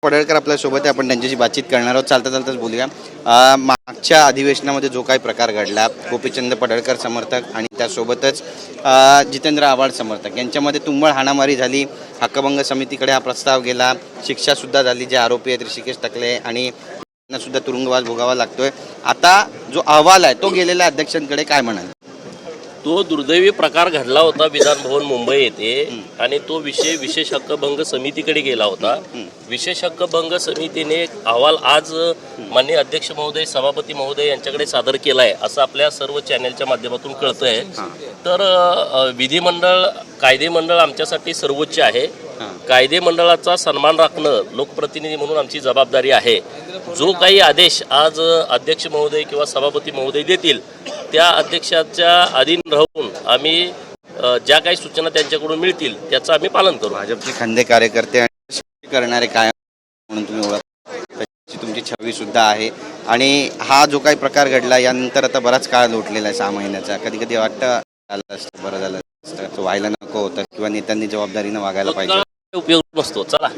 पडळकर आपल्यासोबत आहे, आपण त्यांच्याशी बातचीत करणार आहोत. चालता चालताच बोलूया. मागच्या अधिवेशनामध्ये जो काही प्रकार घडला, गोपीचंद पडळकर समर्थक आणि त्यासोबतच जितेंद्र आव्हाड समर्थक यांच्यामध्ये तुंबळ हाणामारी झाली. हक्कभंग समितीकडे हा प्रस्ताव गेला, शिक्षासुद्धा झाली. जे आरोपी आहेत ऋषिकेश टकले आणि त्यांना सुद्धा तुरुंगवास भोगावा लागतोय. आता जो अहवाल आहे तो गेलेल्या अध्यक्षांकडे, काय म्हणाल? तो दुर्दैवी प्रकार घडला होता विधान भवन मुंबई येथे आणि तो विषय विशेष हक्कभंग समितीकडे गेला होता. विशेष हक्कभंग समितीने अहवाल आज माननीय अध्यक्ष महोदय, सभापती महोदय यांच्याकडे सादर केला आहे असं आपल्या सर्व चॅनलच्या माध्यमातून कळतं आहे. तर विधिमंडळ, कायदेमंडळ आमच्यासाठी सर्वोच्च आहे. कायदेमंडळाचा सन्मान राखणं लोकप्रतिनिधी म्हणून आमची जबाबदारी आहे. जो काही आदेश आज अध्यक्ष महोदय किंवा सभापती महोदय देतील त्या अध्यक्षाच्या अधीन राहून आम्ही ज्या काही सूचना त्यांच्याकडून मिळतील त्याचं आम्ही पालन करू. भाजपचे खंदे कार्यकर्ते आणि करणारे काय म्हणून तुम्ही ओळखता, त्याची तुमची छवी सुद्धा आहे. आणि हा जो काही प्रकार घडला यानंतर आता बराच काळ लोटलेला आहे, 6 महिन्याचा. कधी कधी वाटतं झालं असतं, बरं झालं असतं, तो व्हायला नको होतं किंवा नेत्यांनी जबाबदारीनं वागायला पाहिजे. उपयोग नसतो. चला,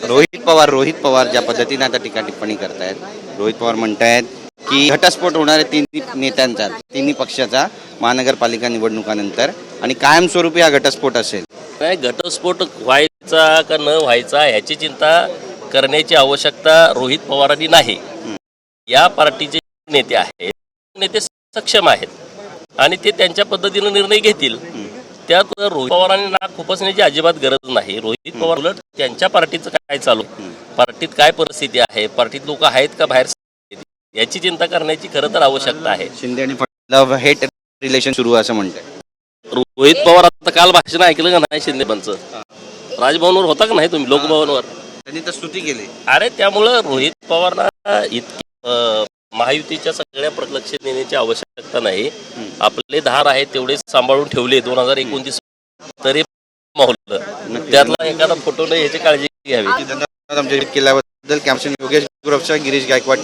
रोहित पवार ज्या पद्धतीने आता टीका टिप्पणी करतायत, रोहित पवार म्हणतायत की घटस्फोट होणार आहे तिन्ही नेत्यांचा, तिन्ही पक्षाचा महानगरपालिका निवडणुकानंतर, आणि कायमस्वरूपी हा घटस्फोट असेल. नाही, घटस्फोट व्हायचा का न व्हायचा ह्याची चिंता करण्याची आवश्यकता रोहित पवारांनी नाही. या पार्टीचे नेते आहेत, नेते सक्षम आहेत आणि ते त्यांच्या पद्धतीनं निर्णय घेतील. त्यात रोहित पवारांनी नाक खुपसण्याची अजिबात गरज नाही. रोहित पवार उलट त्यांच्या पार्टीचं काय चालू, पार्टीत काय परिस्थिती आहे, पार्टीत लोक आहेत का बाहेर, याची चिंता करण्याची खरं तर आवश्यकता आहे. शिंदे आणि लव्ह हेट रिलेशन सुरू असं म्हणतात रोहित पवार. आता काल भाषण ऐकलं का नाही शिंदे पंचं? राजभवनवर होता का नाही तुम्ही? लोकभवनवर त्यांनी तर स्तुती केली. अरे, त्यामुळं रोहित पवारना इतकी महायुतीच्या सगळ्या लक्ष देण्याची आवश्यकता नाही. आपले धार आहेत तेवढे सांभाळून ठेवले 2029 तरी माहोल त्यातला एखादा फोटो नाही याची काळजी घ्यावी. धन्यवाद आमच्या केल्याबद्दल. कॅप्टन योगेश गुरवचा, गिरीश गायकवाड.